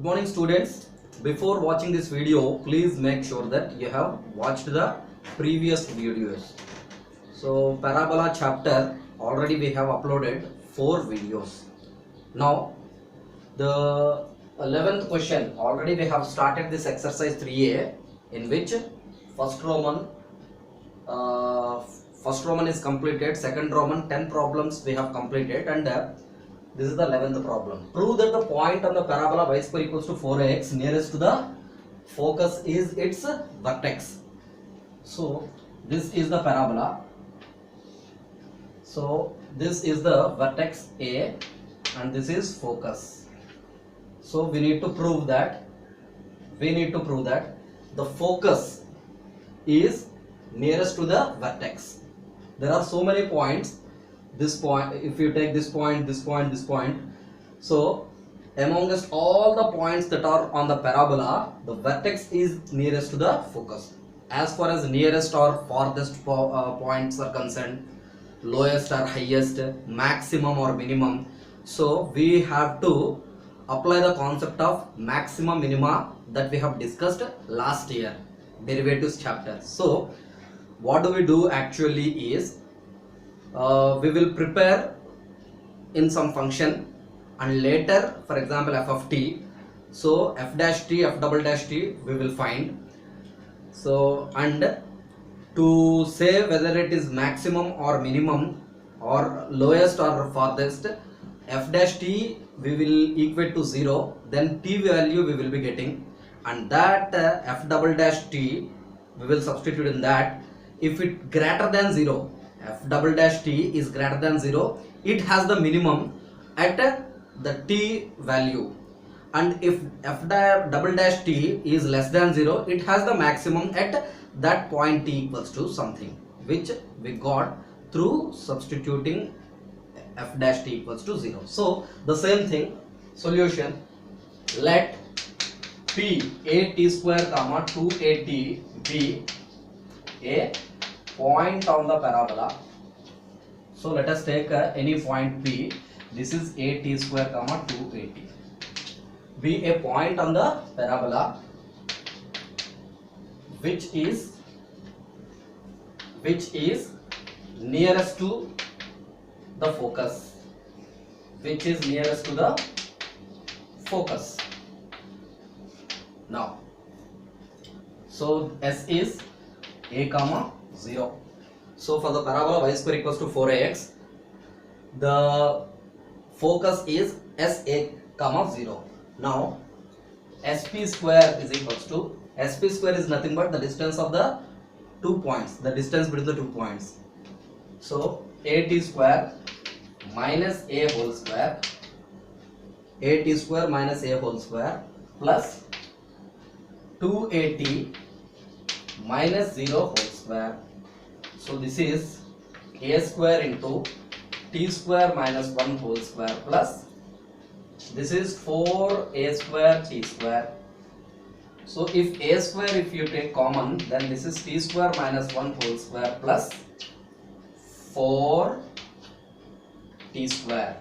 morning students. Before watching this video, please make sure that you have watched the previous videos. So Parabola chapter already we have uploaded 4 videos. Now the 11th question already we have started this exercise 3a, in which first Roman is completed, second Roman 10 problems we have completed, and this is the 11th problem. Prove that the point on the parabola y square equals to 4ax nearest to the focus is its vertex. So this is the parabola. So this is the vertex A and this is focus. So we need to prove that the focus is nearest to the vertex. There are so many points. This point, if you take this point, so amongst all the points that are on the parabola, the vertex is nearest to the focus. As far as nearest or farthest points are concerned, lowest or highest, maximum or minimum, so we have to apply the concept of maximum minima that we have discussed last year, derivatives chapter. So what do we do actually is, we will prepare in some function and later, for example, f of t, so f dash t, f double dash t we will find. So, and to say whether it is maximum or minimum or lowest or farthest, f dash t we will equate to 0, then t value we will be getting, and that f double dash t we will substitute in that. If it greater than 0, f double dash t is greater than 0, it has the minimum at the t value, and if f double dash t is less than 0, it has the maximum at that point t equals to something, which we got through substituting f dash t equals to 0. So the same thing, solution, let p a t square comma 2at be a point on the parabola. So let us take any point P. This is a t square comma 2at. Be a point on the parabola which is nearest to the focus. Now, so S is a comma 0. So for the parabola y square equals to 4ax, the focus is SA comma 0. Now SP square is equals to, SP square is nothing but the distance of the 2 points, the distance between the 2 points. So AT square minus A whole square, AT square minus A whole square plus 2AT minus 0 whole square. So this is a square into t square minus 1 whole square plus this is 4a square t square. So if a square, if you take common, then this is t square minus 1 whole square plus 4 t square.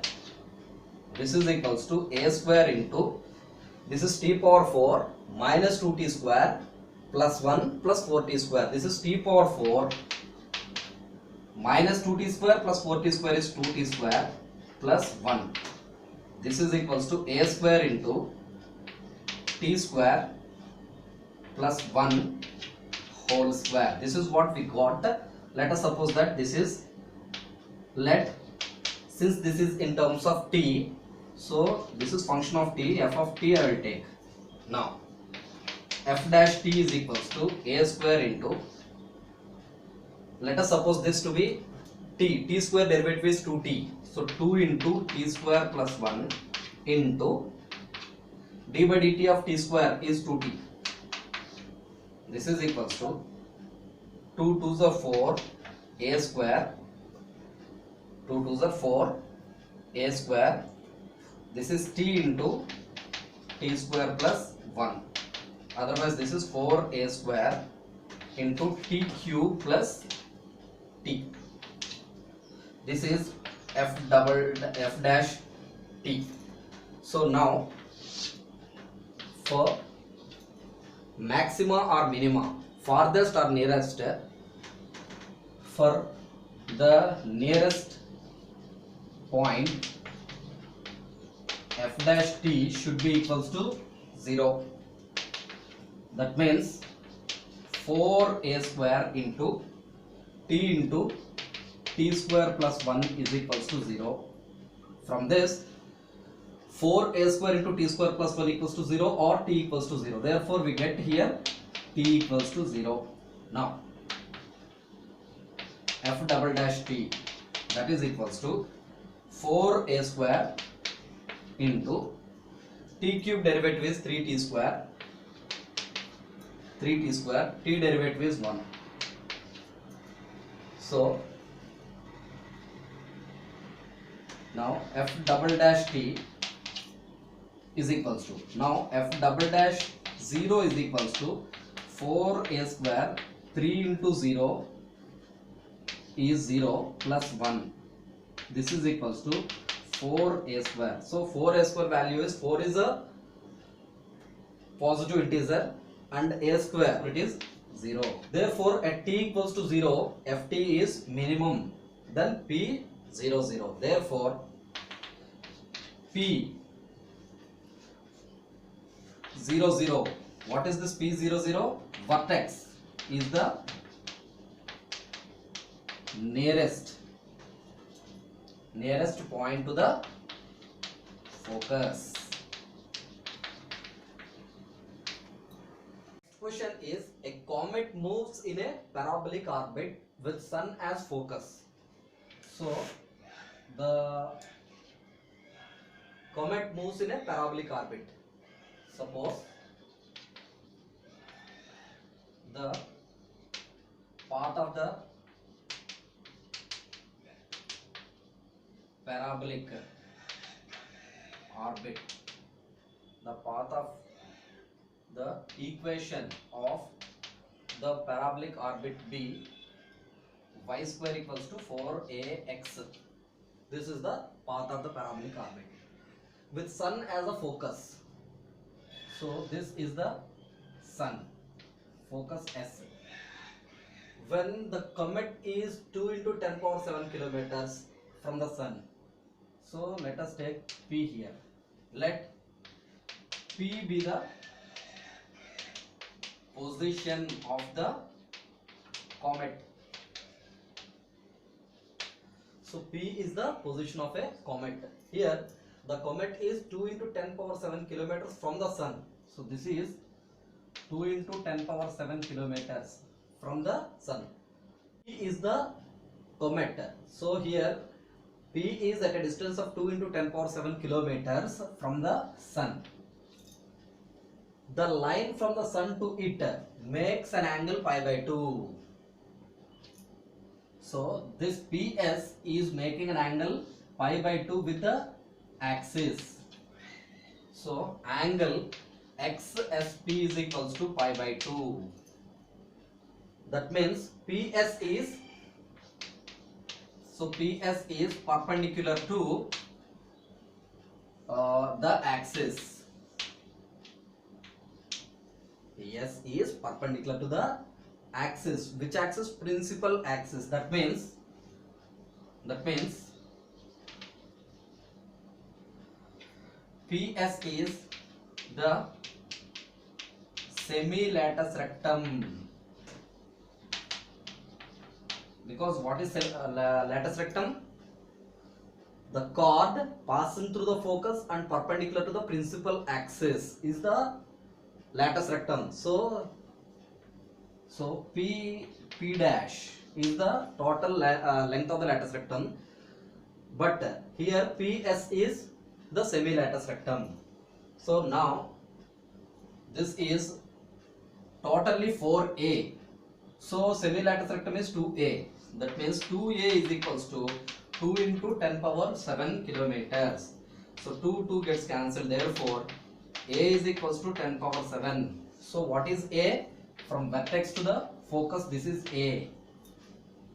This is equals to a square into, this is t power 4 minus 2t square plus 1 plus 4t square. This is t power 4 minus 2t square plus 4t square is 2t square plus 1. This is equals to a square into t square plus 1 whole square. This is what we got. Let us suppose that this is, since this is in terms of t, so this is function of t, f of t I will take. Now f dash t is equals to a square into, let us suppose this to be t square derivative is 2t, so 2 into t square plus 1 into d by dt of t square is 2t. This is equals to 2 2s are 4 a square, 2 2s are 4 a square. This is t into t square plus 1. Otherwise this is 4a square into t cube plus t. This is f dash t. So now for maxima or minima, farthest or nearest, for the nearest point f dash t should be equals to 0. That means 4a square into t square plus 1 is equals to 0. From this, 4a square into t square plus 1 equals to 0 or t equals to 0. Therefore, we get here t equals to 0. Now, f double dash t, that is equals to 4a square into t cube derivative is 3t square, t derivative is 1. So, now f double dash t is equals to, now f double dash 0 is equals to 4a square, 3 into 0 is 0 plus 1. This is equals to 4a square. So 4a square value is 4 is a positive integer and a square it is 0. Therefore at t equals to 0, ft is minimum, then p 0 0. Therefore p 0 0. What is this p 0 0? Vertex is the nearest point to the focus. Next question is, a comet moves in a parabolic orbit with sun as focus. So the comet moves in a parabolic orbit. Suppose the path of the parabolic orbit, the path of the equation of the parabolic orbit be y square equals to 4ax. This is the path of the parabolic orbit with sun as a focus. So this is the sun, focus S. When the comet is 2 into 10 power 7 kilometers from the sun, so let us take P here. Let P be the position of the comet. So P is the position of a comet. Here the comet is 2 into 10 power 7 kilometers from the sun. So this is 2 into 10 power 7 kilometers from the sun. P is the comet. So here P is at a distance of 2 into 10 power 7 kilometers from the sun. The line from the sun to it makes an angle pi by 2. So this PS is making an angle pi by 2 with the axis. So angle XSP is equals to pi by 2. That means PS is, so PS is perpendicular to the axis. PS is perpendicular to the axis. Which axis? Principal axis. That means PS is the semi-latus rectum. Because what is latus rectum? The chord passing through the focus and perpendicular to the principal axis is the latus rectum. So P dash is the total length of the latus rectum, but here PS is the semi-latus rectum. So now this is totally 4A. So semi-latus rectum is 2A. That means 2A is equals to 2 into 10 power 7 kilometers. So 2 gets cancelled. Therefore A is equals to 10 power 7. So what is A? From vertex to the focus, this is A.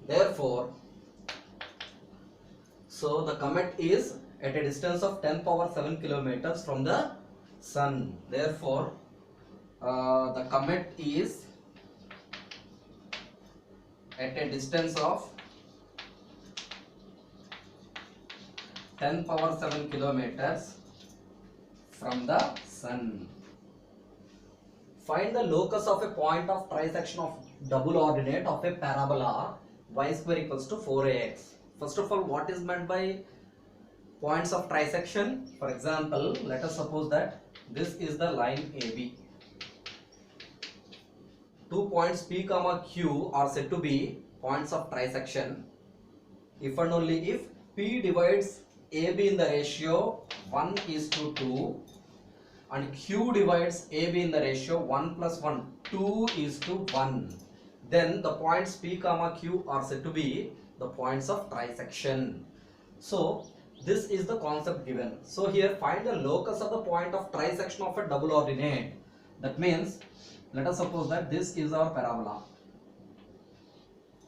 Therefore, so the comet is at a distance of 10 power 7 kilometers from the sun. Therefore the comet is at a distance of 10 power 7 kilometers from the sun. Find the locus of a point of trisection of double ordinate of a parabola y square equals to 4ax. First of all, what is meant by points of trisection? For example, let us suppose that this is the line AB. 2 points P comma Q are said to be points of trisection if and only if P divides AB in the ratio 1:2 and Q divides AB in the ratio 1 plus 1 2:1. Then the points P comma Q are said to be the points of trisection. So this is the concept given. So here find the locus of the point of trisection of a double ordinate. That means let us suppose that this is our parabola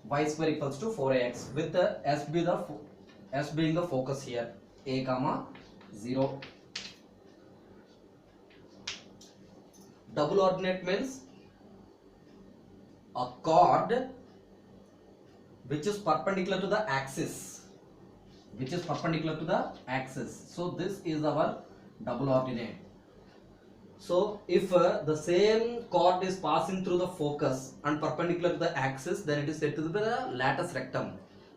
y square equals to 4ax with the S being the focus here, a comma 0. Double ordinate means a chord which is perpendicular to the axis, So this is our double ordinate. So if the same chord is passing through the focus and perpendicular to the axis, then it is said to be the latus rectum.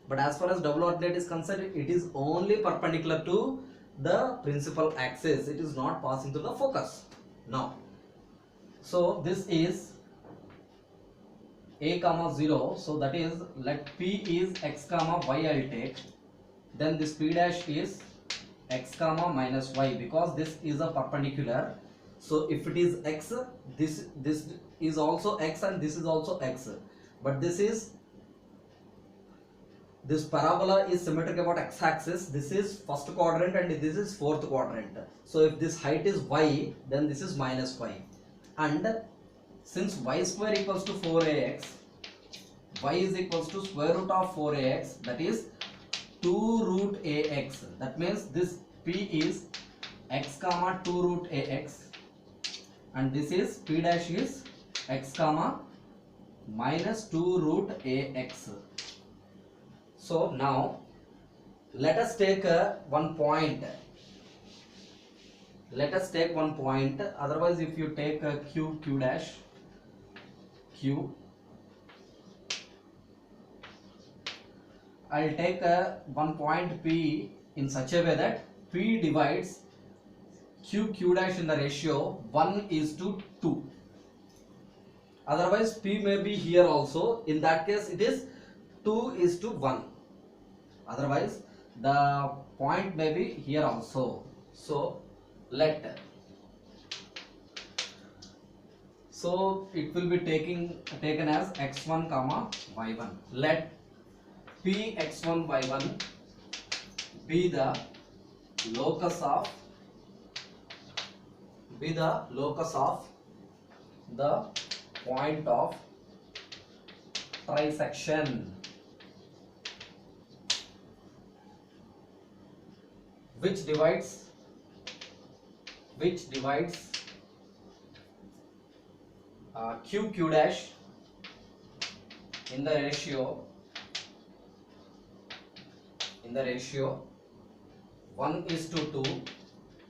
But as far as double ordinate is concerned, it is only perpendicular to the principal axis. It is not passing through the focus. Now, so this is a comma 0. So that is, let P is x comma y I will take. Then this P dash is x comma minus y, because this is a perpendicular. So if it is x, this is also x and this is also x. But this parabola is symmetric about x-axis. This is first quadrant and this is fourth quadrant. So if this height is y, then this is minus y. And since y square equals to 4ax, y is equals to square root of 4ax, that is 2 root ax. That means this P is x comma 2 root ax. And this is P dash is x comma minus 2 root ax. So now let us take one point. Otherwise, if you take q dash, q, I will take one point P in such a way that P divides q dash in the ratio 1:2. Otherwise P may be here also. In that case it is 2:1. Otherwise the point may be here also. So it will be taken as x1 comma y1. Let P x1 y1 be the locus of the point of trisection, which divides q dash in the ratio 1:2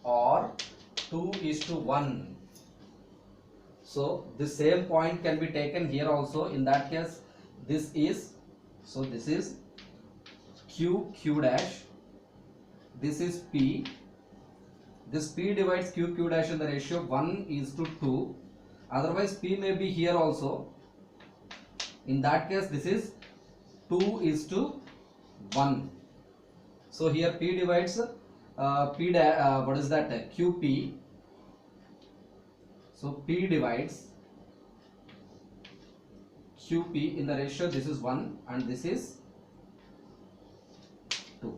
or 2:1. So this same point can be taken here also. In that case, this is q dash, this is P. This P divides q dash in the ratio 1:2. Otherwise P may be here also. In that case this is 2:1. So here P divides QP. So P divides QP in the ratio, this is 1 and this is 2.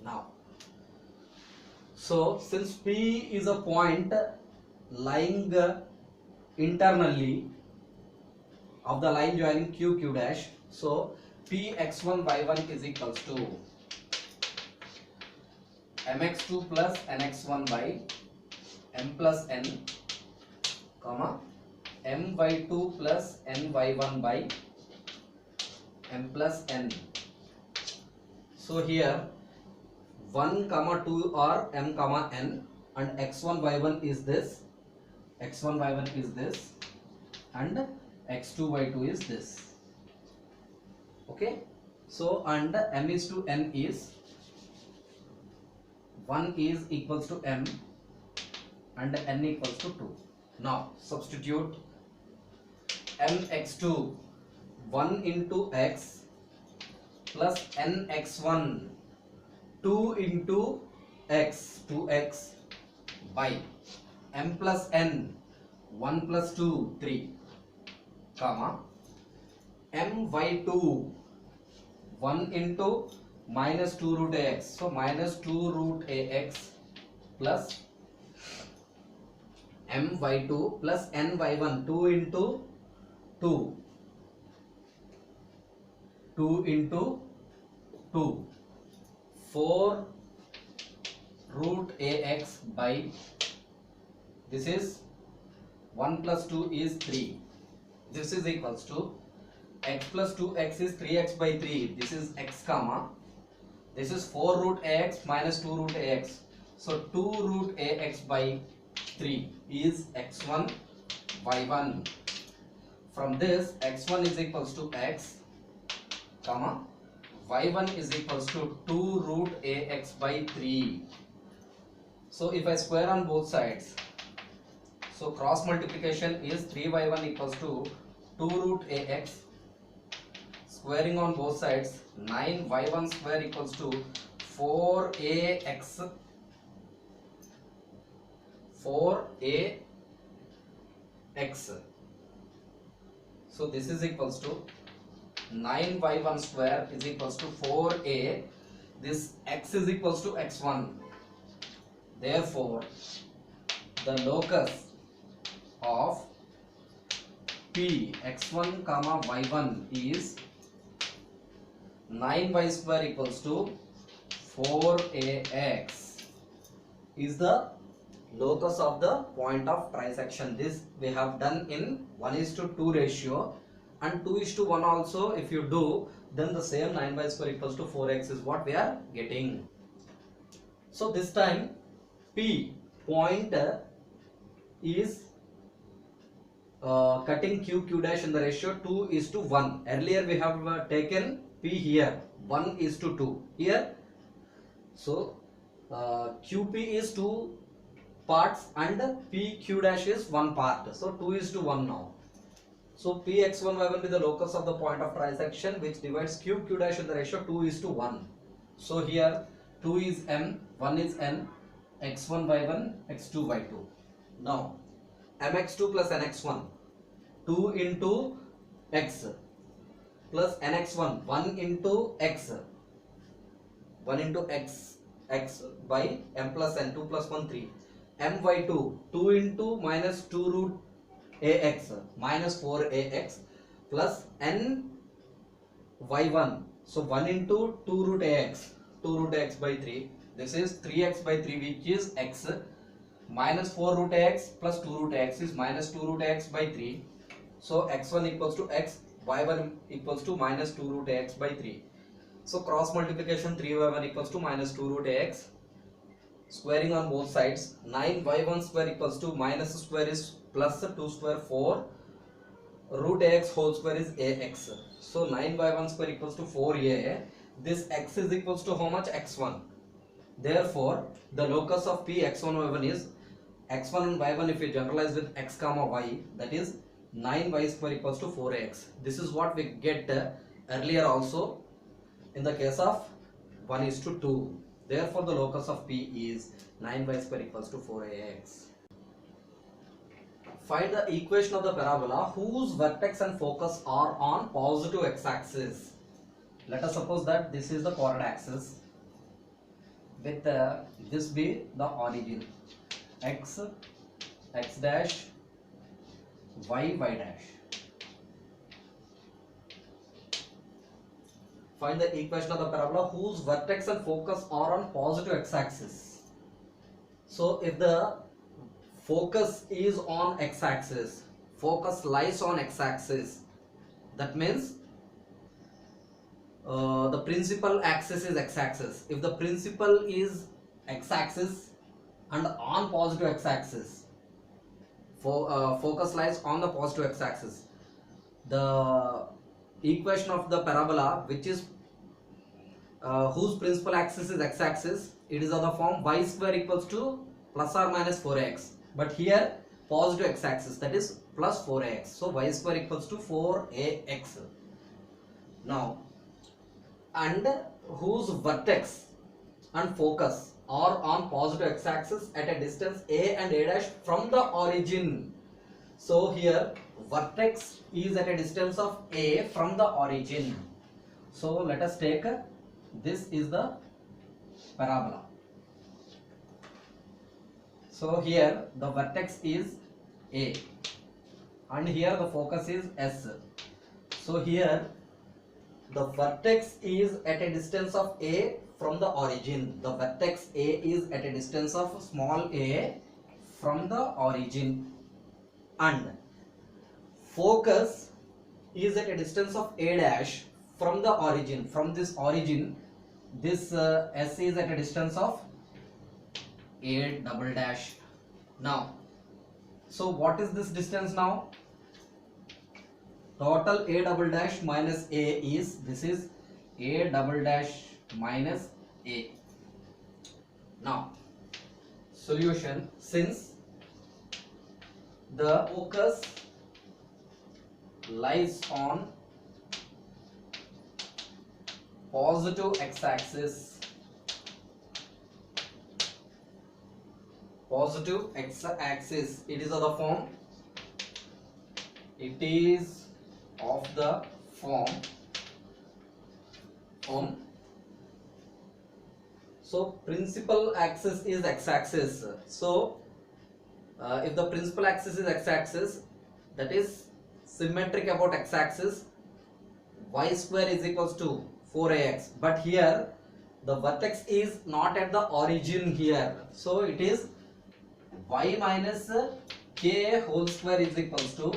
Now, so since P is a point lying internally of the line joining q dash, so P x1 y1 is equals to mx2 plus nx1 by m plus n, comma m by 2 plus n by 1 by m plus n. So here 1 comma 2 are m comma n, and x1 y1 is this, x1 y1 is this, and x2 y2 is this. Okay, so and m is to n is 1 is equals to m and n equals to 2. Now substitute mx2 1 into x plus nx1 2 into x 2x by m plus n 1 plus 2 3 comma m by 2 1 into minus 2 root ax, so minus 2 root ax plus m by 2 plus n by 1 2 into 2 into 2 4 root ax by, this is 1 plus 2 is 3, this is equals to x plus 2x is 3x by 3, this is x comma, this is 4 root ax minus 2 root ax, so 2 root ax by 3 is x1 y1. From this x1 is equals to x comma y1 is equals to 2 root ax by 3. So if I square on both sides, so cross multiplication is 3y1 equals to 2 root ax, squaring on both sides 9y1 square equals to 4ax, 4ax. So this is equals to 9y1 square is equals to 4a, this x is equals to x1. Therefore the locus of p x1 comma y1 is 9y square equals to 4ax is the locus of the point of trisection. This we have done in 1:2 ratio, and 2:1 also if you do, then the same 9y square equals to 4x is what we are getting. So this time P point is cutting q dash in the ratio 2:1. Earlier we have taken P here 1:2 here. So QP is 2 parts and PQ dash is 1 part. So 2:1 now. So Px1 y1 be the locus of the point of trisection which divides q dash in the ratio 2:1. So here 2 is m, 1 is n, x1 y1, x2 y2. Now mx2 plus nx1 2 into x plus nx1 1 into x, 1 into x by m plus n, 2 plus 1 3, m by 2 2 into minus 2 root ax minus 4ax plus n y1, so 1 into 2 root ax, 2 root ax by 3, this is 3x by 3 which is x, minus 4 root ax plus 2 root ax is minus 2 root ax by 3. So x1 equals to x, y1 equals to minus 2 root ax by 3. So cross multiplication 3y1 equals to minus 2 root ax, squaring on both sides 9y1 square equals to minus square is plus 2 square 4 root ax whole square is ax. So 9y1 square equals to 4a. This x is equals to how much? X1. Therefore the locus of p x1 y1 is x1 and y1 if we generalize with x comma y, that is 9y square equals to 4x. This is what we get earlier also in the case of 1:2. Therefore the locus of p is 9y square equals to 4ax. Find the equation of the parabola whose vertex and focus are on positive x-axis. Let us suppose that this is the coordinate axis with this be the origin x dash y dash. Find the equation of the parabola whose vertex and focus are on positive x-axis. So if the focus is on x-axis, focus lies on x-axis. That means the principal axis is x-axis. If the principal is x-axis and on positive x-axis, focus lies on the positive x-axis, the equation of the parabola, which is whose principal axis is x-axis, it is of the form y square equals to plus or minus 4x. But here positive x-axis, that is plus 4x. So y square equals to 4ax. Now, and whose vertex and focus are on positive x-axis at a distance a and a dash from the origin. So here vertex is at a distance of a from the origin. So let us take this is the parabola. So here the vertex is a and here the focus is s. So here the vertex is at a distance of a from the origin. The vertex a is at a distance of small a from the origin, and focus is at a distance of a dash from the origin. From this origin, this s is at a distance of a double dash. Now, so what is this distance now? Total a double dash minus a is, this is a double dash minus a. Now, solution, since the focus lies on positive x-axis, it is of the form, it is of the form so principal axis is x-axis. So if the principal axis is x-axis, that is symmetric about x-axis, y square is equals to 4ax. But here the vertex is not at the origin here, so it is y minus k whole square is equals to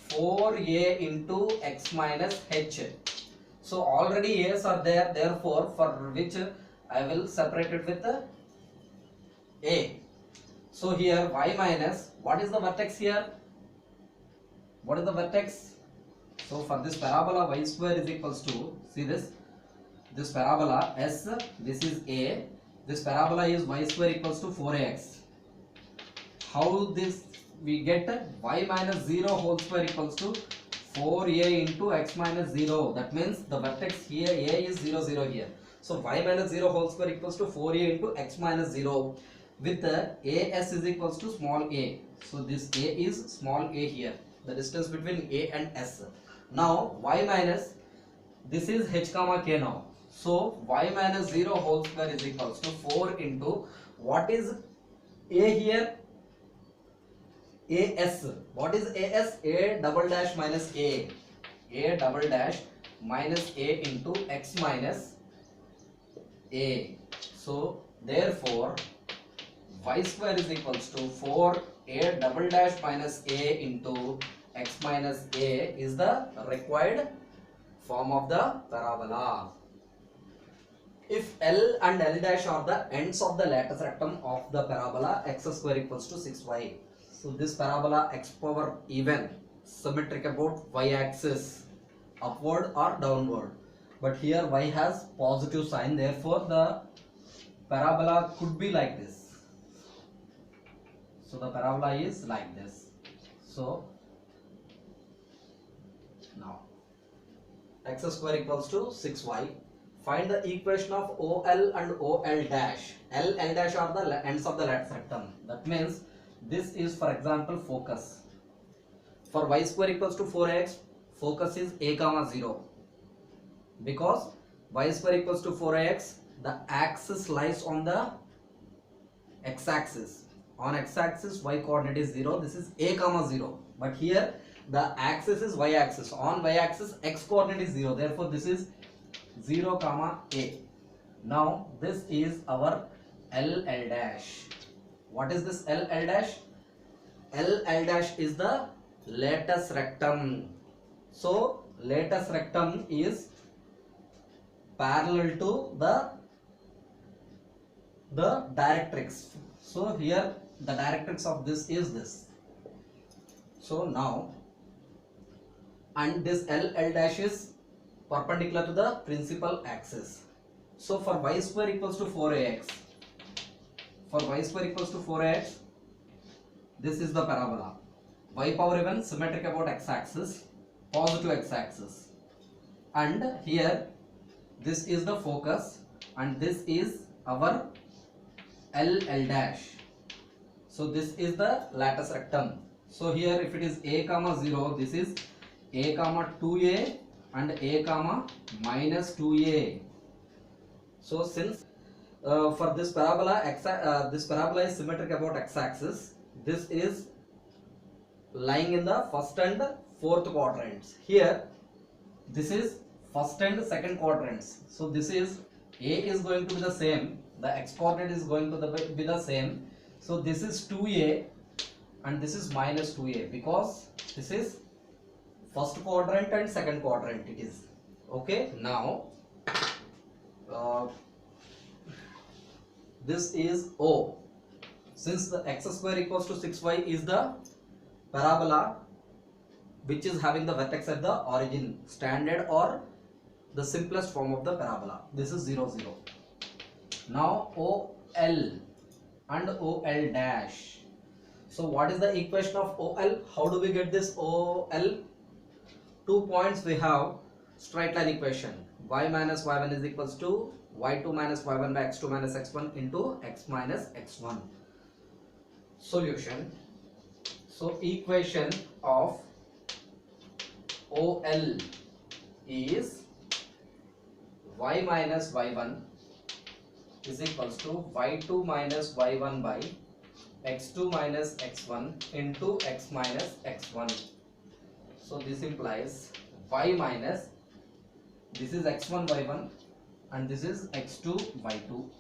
4a into x minus h. So already a's are there, therefore for which I will separate it with a. So here y minus, what is the vertex here? What is the vertex? So for this parabola y square is equals to, see this parabola s, this is a, this parabola is y square equals to 4ax. How this we get y minus 0 whole square equals to 4a into x minus 0. That means the vertex here a is 0 0 here. So y minus 0 whole square equals to 4a into x minus 0 with as is equals to small a. So this a is small a here, the distance between a and s. Now y minus, this is h comma k now. So y minus 0 whole square is equals to 4 into, what is a here? as. What is as? A double dash minus a double dash minus a into x minus a. So therefore y square is equals to 4 a double dash minus a into x minus a is the required form of the parabola. If L and L dash are the ends of the lattice rectum of the parabola, x square equals to 6y. So this parabola x power even, symmetric about y axis, upward or downward. But here y has positive sign, therefore the parabola could be like this. So the parabola is like this. So now x square equals to 6y. Find the equation of OL and OL dash. L dash are the ends of the lattice rectum. That means this is, for example, focus. For y square equals to 4x, focus is a comma 0. Because y square equals to 4x, the axis lies on the x-axis. On x-axis, y coordinate is 0. This is a comma 0. But here, the axis is y-axis. On y-axis, x coordinate is 0. Therefore, this is 0 comma a. Now, this is our L dash. What is this L dash? L dash is the latus rectum. So latus rectum is parallel to the directrix. So here the directrix of this is this. So now, and this L dash is perpendicular to the principal axis. So for y square equals to 4ax, this is the parabola. Y power even symmetric about x axis, positive x axis, and here this is the focus and this is our L dash. So this is the latus rectum. So here if it is a comma 0, this is a comma 2a and a comma minus 2a. So since for this parabola, this parabola is symmetric about x-axis, this is lying in the first and fourth quadrants. Here this is first and second quadrants. So this is a is going to be the same, the x coordinate is going to be the same. So this is 2a and this is minus 2a, because this is first quadrant and second quadrant it is. Okay, now this is O. Since the x square equals to 6y is the parabola which is having the vertex at the origin, standard or the simplest form of the parabola, this is 0, 0. Now OL and OL dash. So what is the equation of OL? How do we get this OL? 2 points we have straight line equation. Y minus y1 is equals to y2 minus y1 by x2 minus x1 into x minus x1. Solution. So equation of OL is y minus y1 is equals to y2 minus y1 by x2 minus x1 into x minus x1. So this implies y minus, this is x1 y1 and this is x2 y2.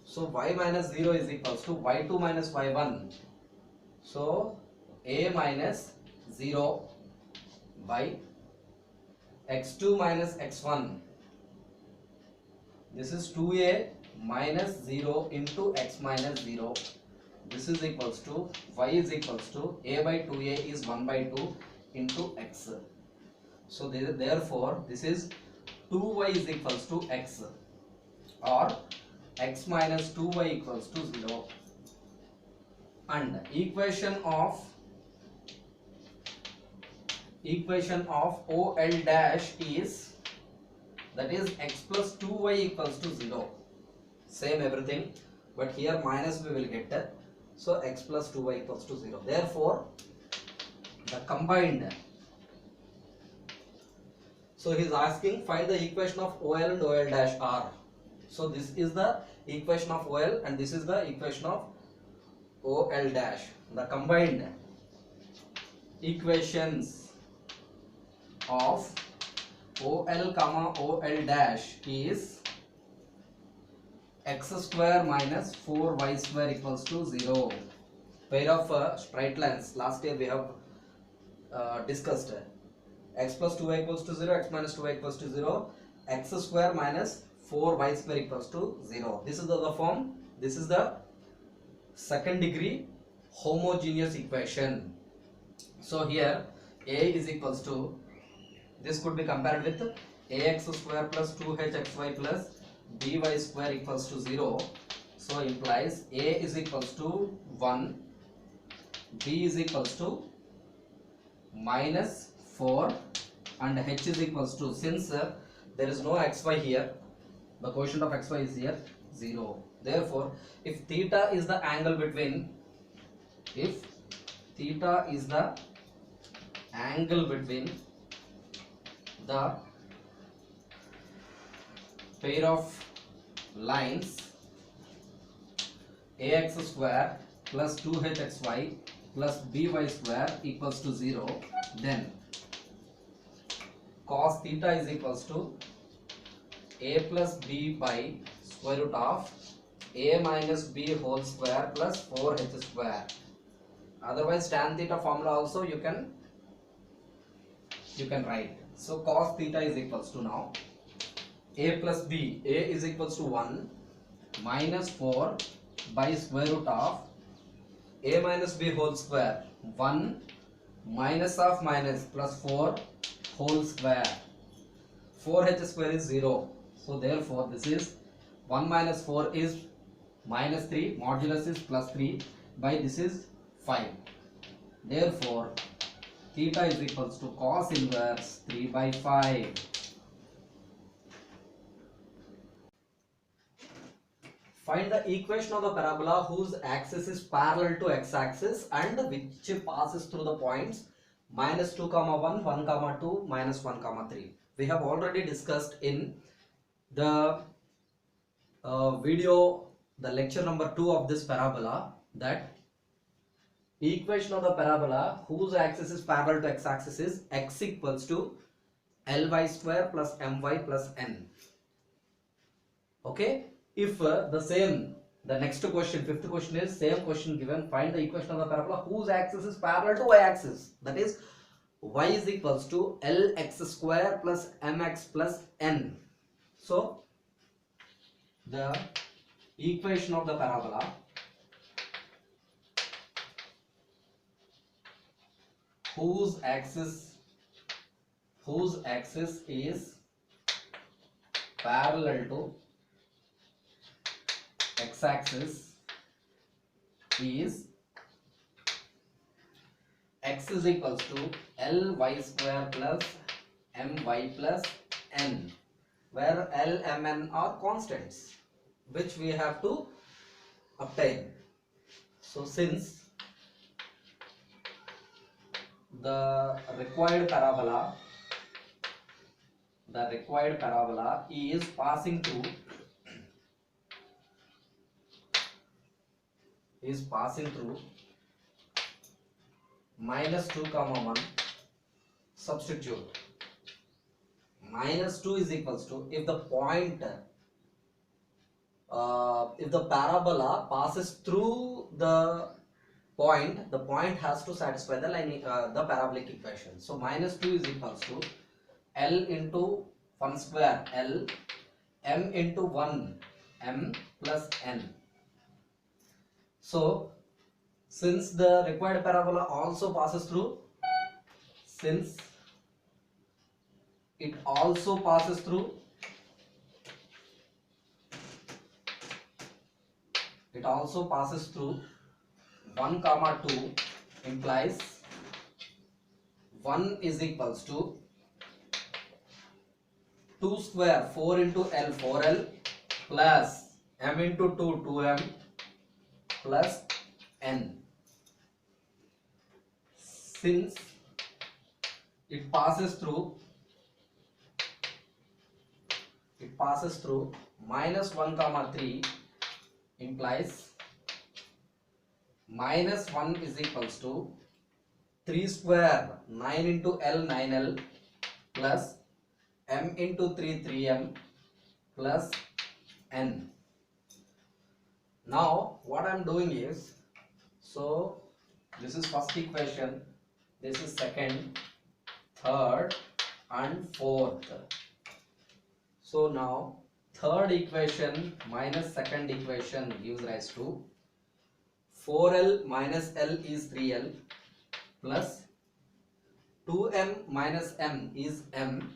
So y minus 0 is equals to y2 minus y1. So a minus 0 by x2 minus x1. This is 2a minus 0 into x minus 0. This is equals to y is equals to a by 2a is 1 by 2 into x. So therefore this is 2y is equals to x, or x minus 2y equals to 0. And equation of OL dash is, that is x plus 2y equals to 0. Same everything, but here minus we will get. So x plus 2y equals to 0. Therefore the combined, so he is asking find the equation of OL and OL dash R. So this is the equation of OL and this is the equation of OL dash. The combined equations of OL comma OL dash is x square minus 4y square equals to 0. Pair of straight lines last year we have discussed. X plus 2y equals to 0, x minus 2y equals to 0, x square minus 4y square equals to 0. This is the form. This is the second degree homogeneous equation. So here a is equals to, this could be compared with ax square plus 2hxy plus by square equals to 0. So implies a is equals to 1, b is equals to minus 4 and h is equals to, since there is no xy here, the quotient of xy is here 0. Therefore if theta is the angle between, if theta is the angle between the pair of lines ax square plus 2hxy plus by square equals to 0, then cos theta is equals to a plus b by square root of a minus b whole square plus 4h square, Otherwise tan theta formula also you can write. So cos theta is equals to now a plus b. A is equals to 1 minus 4 by square root of a minus b whole square, 1 minus of minus plus 4 whole square. 4h square is 0. So therefore this is 1 minus 4 is minus 3, modulus is plus 3, by this is 5. Therefore theta is equals to cos inverse 3 by 5. Find the equation of the parabola whose axis is parallel to x-axis and which passes through the points minus 2 comma 1, 1 comma 2, minus 1 comma 3. We have already discussed in the video, the lecture number 2 of this parabola, that equation of the parabola whose axis is parallel to x-axis is x equals to ly square plus my plus n. Okay. If the next question, fifth question is same question given, find the equation of the parabola whose axis is parallel to y-axis, that is y is equals to lx square plus mx plus n. So the equation of the parabola whose axis is parallel to x-axis is x is equals to ly square plus my plus n, where l, m, n are constants which we have to obtain. So since the required parabola is passing through minus 2 comma 1, substitute minus 2 is equals to, if the parabola passes through the point has to satisfy the the parabolic equation. So minus 2 is equals to L into 1 square L m into 1 m plus n. So since the required parabola also passes through, it also passes through 1 comma 2, implies 1 is equals to 2 square 4 into L 4L plus m into 2 2m plus n. Since it passes through minus 1 comma 3, implies minus 1 is equals to 3 square 9 into L 9L plus m into 3 3m plus n. Now what I am doing is, so this is first equation, this is second, third and fourth. So now third equation minus second equation gives rise to 4L minus L is 3L plus 2m minus m is m,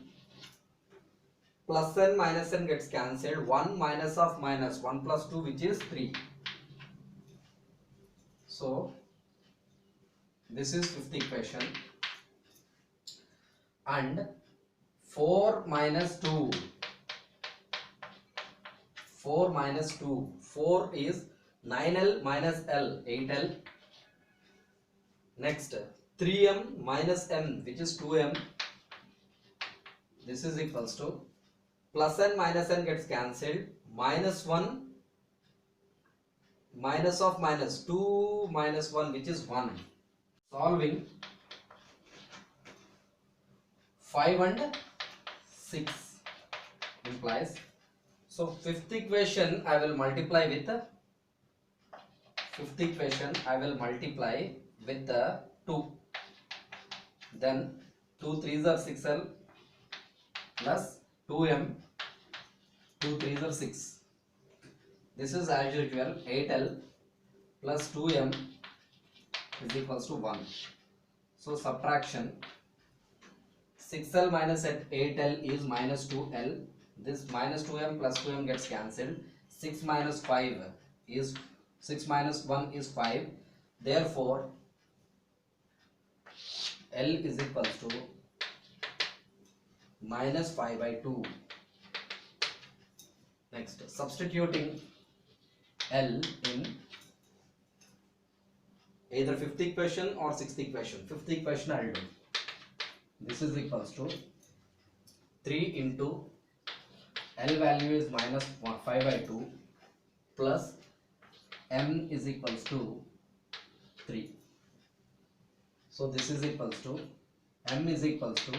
plus n minus n gets cancelled, 1 minus of minus 1 plus 2 which is 3. So this is fifth equation, and 4 minus 2, 4 is 9L minus L 8L. Next 3m minus m which is 2m, this is equals to plus n minus n gets cancelled, minus 1 minus of minus 2 minus 1 which is 1. Solving 5 and 6 implies, so fifth equation I will multiply with with the 2, then 2 3s are 6l plus 2m, 2 3s are 6. This is as usual 8l plus 2m is equals to 1. So subtraction, 6l minus 8l is minus 2l. This minus 2m plus 2m gets cancelled. 6 minus 5 is 6 minus 1 is 5. Therefore L is equals to minus 5 by 2. Next, substituting L in either fifth equation or sixth equation. Fifth equation I will do. This is equals to 3 into L value is minus 5 by 2 plus M is equals to 3. So this is equals to M is equals to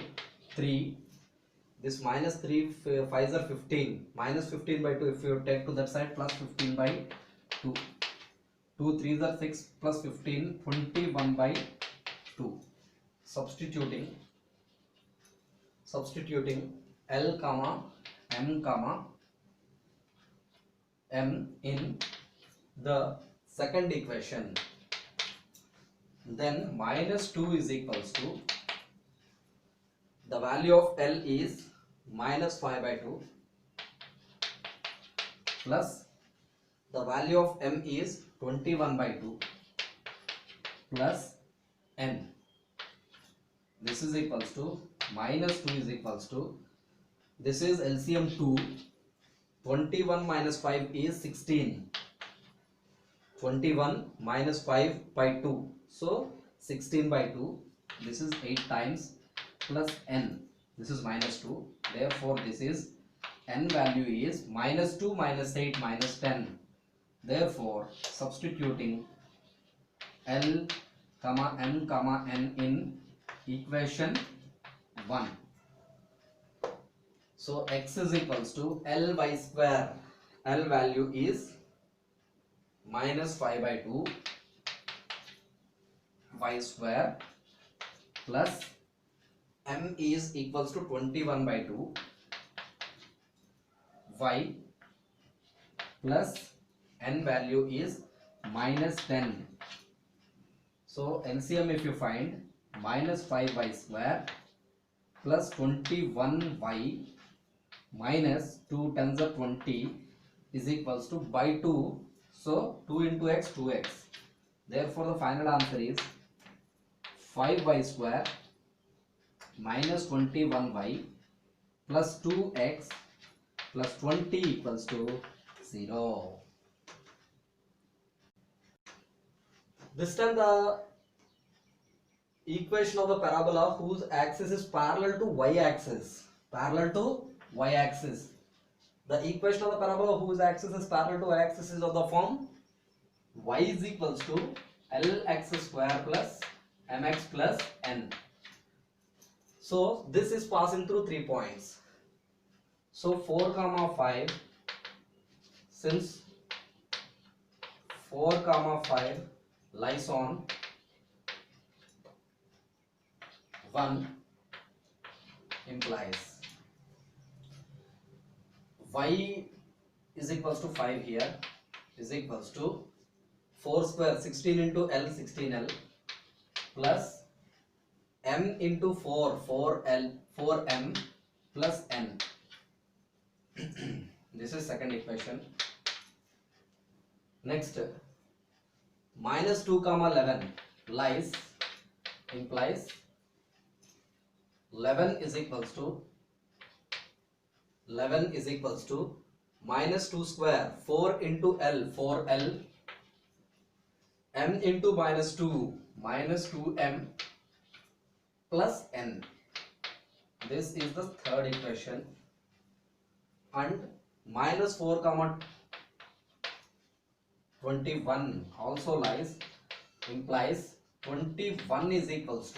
3. This minus 3 5s are 15. Minus 15 by 2 if you take to that side, plus 15 by 2. 2 3s are 6 plus 15, 21 by 2. Substituting L comma M in the second equation, then minus 2 is equals to, the value of L is minus 5 by 2 plus the value of M is 21 by 2 plus N. This is equals to minus 2 is equals to, this is LCM 2, 21 minus 5 is 16, 21 minus 5 by 2, so 16 by 2, this is 8 times plus N, this is minus 2, therefore this is N value is minus 2 minus 8 minus 10, therefore substituting L comma N in equation 1. So x is equals to L y square. L value is minus 5 by 2 y square plus M is equals to 21 by 2 y plus N value is minus 10. So LCM if you find, minus 5y square plus 21y minus 2 tens are 20 is equals to by 2. So 2 into x, 2x. Therefore the final answer is 5y square minus 21y plus 2x plus 20 equals to 0. This time the equation of the parabola whose axis is parallel to y-axis. The equation of the parabola whose axis is parallel to y-axis is of the form y is equals to Lx square plus mx plus n. So this is passing through 3 points. So 4 comma 5, since 4 comma 5 lies on 1, implies y is equals to 5 here is equals to 4 square 16 into L 16L plus M into 4M plus N. This is second equation. Next, minus 2 comma 11 lies implies 11 is equals to minus 2 square 4 into L 4L M into minus 2 minus 2M plus N. This is the third equation. And minus 4 comma 21 also lies implies 21 is equals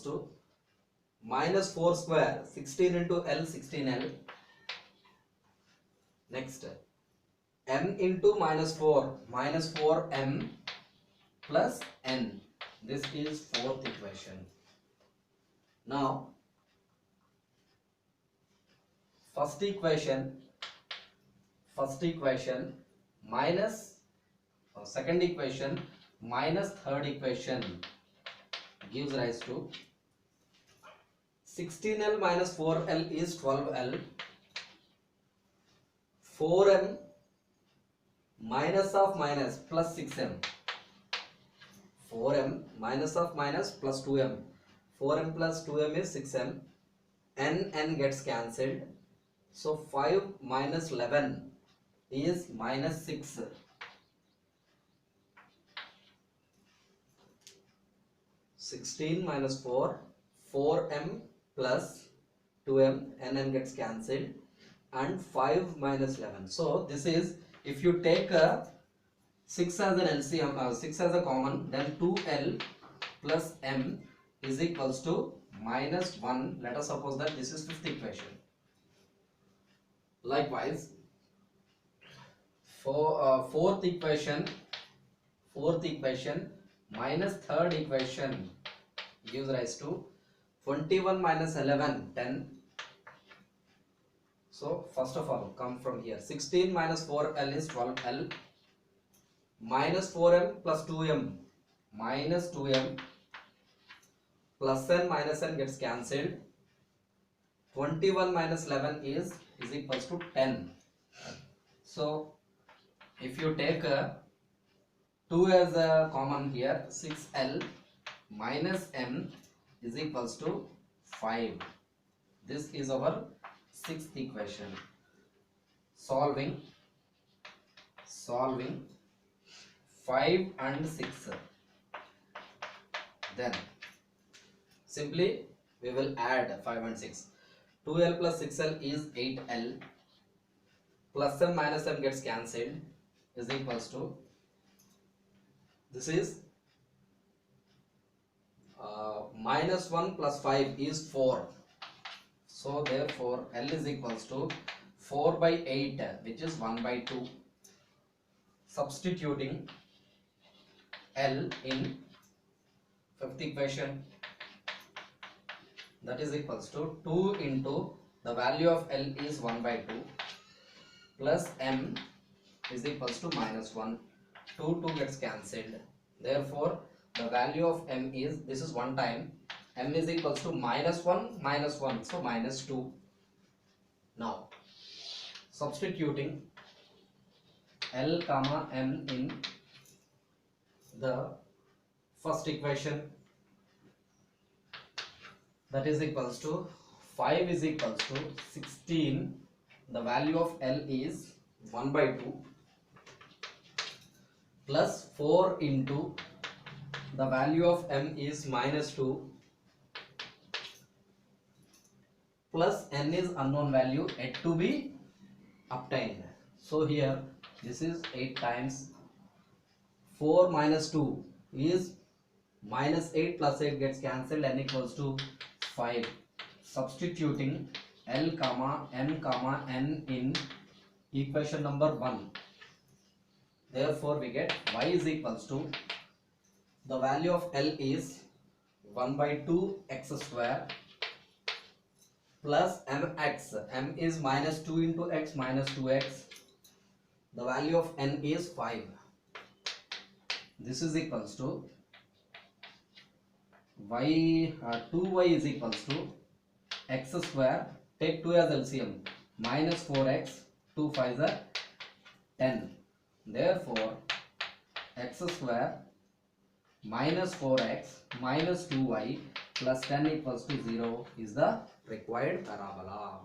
to minus 4 square 16 into L 16L. Next, m into minus 4m plus n. This is fourth equation. Now first equation minus second equation minus third equation gives rise to 16l minus 4l is 12l. 4m minus of minus plus 6m. 4m minus of minus plus 2m. 4m plus 2m is 6m. N gets cancelled. So 5 minus 11 is minus 6. 16 minus 4, 4m plus 2m, n gets cancelled, and 5 minus 11. So this is, if you take 6 as an LCM, 6 as a common, then 2l plus m is equals to minus 1. Let us suppose that this is fifth equation. Likewise, for fourth equation minus third equation gives rise to 21 minus 11, 10. So first of all, come from here. 16 minus 4l is 12l. Minus 4m plus 2m minus 2m, plus n minus n gets cancelled. 21 minus 11 is equals to 10. So if you take 2 as a common here, 6l minus m is equals to 5. This is our sixth equation. Solving 5 and 6. Then simply we will add 5 and 6. 2l plus 6l is 8l. Plus m minus m gets cancelled, is equals to, this is minus 1 plus 5 is 4. So therefore L is equals to 4 by 8, which is 1 by 2. Substituting L in fifth equation, that is equals to 2 into the value of L is 1 by 2 plus m is equals to minus 1. 2 gets cancelled. Therefore the value of m is, this is one time, m is equals to minus 1 minus 1, so minus 2. Now substituting L comma m in the first equation, that is equals to 5 is equals to 16. The value of L is 1 by 2 plus 4 into the value of m is minus 2 plus n is unknown value yet to be obtained. So here this is 8 times 4 minus 2 is minus 8 plus 8 gets cancelled, n equals to 5. Substituting L comma m comma n in equation number 1. Therefore we get y is equals to, the value of L is 1 by 2 x square plus mx, m is minus 2 into x minus 2x, the value of n is 5. This is equals to y, 2y is equals to x square, take 2 as LCM, minus 4x, 2 5s are 10. Therefore x square minus 4x minus 2y plus 10 equals to 0 is the required parabola.